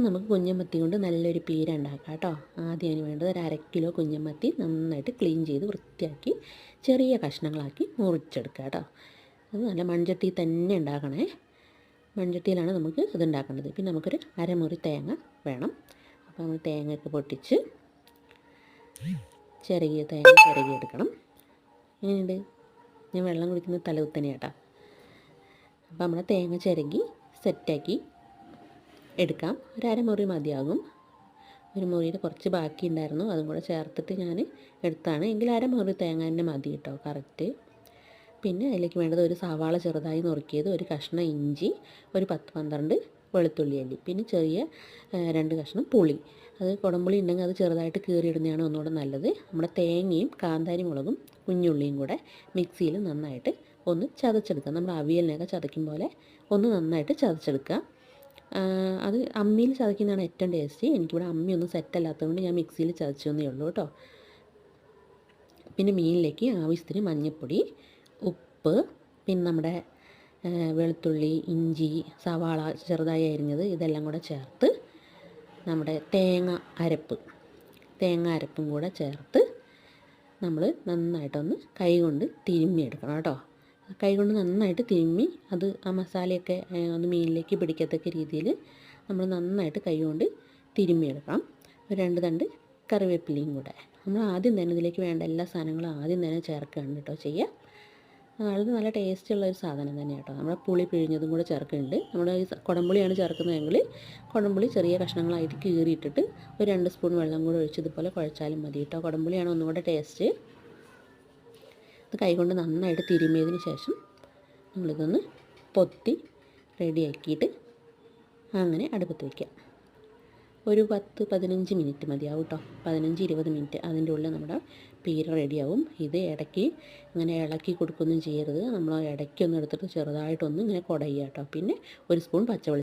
നമുക്ക് കുഞ്ഞമത്തി കൊണ്ട് നല്ലൊരു പീര ഉണ്ടാക്കാം കേട്ടോ. ആദ്യം അതിന് വേണ്ടത് ഒരു 1/2 കിലോ കുഞ്ഞമത്തി നന്നായിട്ട് ക്ലീൻ ചെയ്ത് വൃത്തിയാക്കി ചെറിയ കഷ്ണങ്ങളാക്കി മുറിച്ചെടുക്കുക കേട്ടോ. അത് നല്ല മൺചട്ടി തന്നെ ഉണ്ടാക്കണേ. മൺചട്ടിയിലാണ് നമുക്ക് ഇത് ഉണ്ടാക്കേണ്ടത്. പിന്നെ നമുക്കൊരു അരമുറി തേങ്ങ വേണം. അപ്പോൾ നമ്മൾ തേങ്ങയൊക്കെ പൊട്ടിച്ച് ചിരകിയ തേങ്ങ ചിരകിയെടുക്കണം. എങ്ങനെയുണ്ട്? ഞാൻ വെള്ളം കുടിക്കുന്നത് തലകുത്തനെ കേട്ടോ. അപ്പോൾ നമ്മൾ തേങ്ങ ചിരകി സെറ്റാക്കി എടുക്കാം. ഒരു അരമുറി മതിയാകും. ഒരു മുറിയിൽ കുറച്ച് ബാക്കി ഉണ്ടായിരുന്നു, അതും കൂടെ ചേർത്തിട്ട് ഞാൻ എടുത്താണ്. എങ്കിൽ അരമുറി തേങ്ങ തന്നെ മതി കേട്ടോ, കറക്റ്റ്. പിന്നെ അതിലേക്ക് വേണ്ടത് ഒരു സവാള ചെറുതായി നുറുക്കിയത്, ഒരു കഷ്ണം ഇഞ്ചി, ഒരു 10-12 വെളുത്തുള്ളി അല്ലി, പിന്നെ ചെറിയ 2 കഷ്ണം പുളി. അത് കുടംപുളി ഉണ്ടെങ്കിൽ അത് ചെറുതായിട്ട് കീറിയിടുന്നതാണ് ഒന്നുകൂടെ നല്ലത്. നമ്മുടെ തേങ്ങയും കാന്താരി മുളകും കുഞ്ഞുള്ളിയും കൂടെ മിക്സിയിൽ നന്നായിട്ട് ഒന്ന് ചതച്ചെടുക്കുക. നമ്മൾ അവിയലിനൊക്കെ ചതയ്ക്കും പോലെ ഒന്ന് നന്നായിട്ട് ചതച്ചെടുക്കുക. അത് അമ്മിയിൽ ചതയ്ക്കുന്നതാണ് ഏറ്റവും ടേസ്റ്റ്. എനിക്കിവിടെ അമ്മിയൊന്നും സെറ്റല്ലാത്തതുകൊണ്ട് ഞാൻ മിക്സിയിൽ ചതച്ചെന്നേ ഉള്ളൂ കേട്ടോ. പിന്നെ മീനിലേക്ക് ആവശ്യത്തിന് മഞ്ഞൾപ്പൊടി, ഉപ്പ്, പിന്നെ നമ്മുടെ വെളുത്തുള്ളി, ഇഞ്ചി, സവാള ചെറുതായി അരിഞ്ഞത് ഇതെല്ലാം കൂടെ ചേർത്ത് നമ്മുടെ തേങ്ങ അരപ്പും കൂടെ ചേർത്ത് നമ്മൾ നന്നായിട്ടൊന്ന് കൈ കൊണ്ട് തിരുമ്മിയെടുക്കണം കേട്ടോ. കൈ കൊണ്ട് നന്നായിട്ട് തിരുമ്മി അത് ആ മസാലയൊക്കെ ഒന്ന് മീനിലേക്ക് പിടിക്കത്തക്ക രീതിയിൽ നമ്മൾ നന്നായിട്ട് കൈ കൊണ്ട് തിരുമ്മിയെടുക്കണം. ഒരു 2 തണ്ട് കറിവേപ്പിലയും കൂടെ നമ്മൾ ആദ്യം തന്നെ ഇതിലേക്ക് വേണ്ട എല്ലാ സാധനങ്ങളും ആദ്യം തന്നെ ചേർക്കുകയാണ് കേട്ടോ ചെയ്യുക. അത് നല്ല ടേസ്റ്റുള്ള ഒരു സാധനം തന്നെ കേട്ടോ. നമ്മുടെ പുളി പിഴിഞ്ഞതും കൂടെ ചേർക്കുന്നുണ്ട്. നമ്മുടെ ഈ കുടംപുളിയാണ് ചേർക്കുന്നതെങ്കിൽ കുടംപുളി ചെറിയ കഷ്ണങ്ങളായിട്ട് കീറിയിട്ടിട്ട് ഒരു 2 സ്പൂൺ വെള്ളം കൂടെ ഒഴിച്ച് ഇതുപോലെ കുഴച്ചാലും മതി കേട്ടോ. കുടംപുളിയാണ് ഒന്നുകൂടെ ടേസ്റ്റ്. ഇത് കൈകൊണ്ട് നന്നായിട്ട് തിരുമ്മിയതിന് ശേഷം നമ്മളിതൊന്ന് പൊത്തി റെഡിയാക്കിയിട്ട് അങ്ങനെ അടുപ്പത്ത് വയ്ക്കുക. ഒരു 10-15 മിനിറ്റ് മതിയാവും കേട്ടോ. 15-20 മിനിറ്റ് അതിൻ്റെ ഉള്ളിൽ നമ്മുടെ പീര റെഡിയാവും. ഇത് ഇടയ്ക്ക് ഇങ്ങനെ ഇളക്കി കൊടുക്കുകയൊന്നും ചെയ്യരുത്. നമ്മൾ ഇടയ്ക്കൊന്നും എടുത്തിട്ട് ചെറുതായിട്ടൊന്ന് ഇങ്ങനെ കുടയുക കേട്ടോ. പിന്നെ 1 സ്പൂൺ പച്ചവെളിച്ചെണ്ണ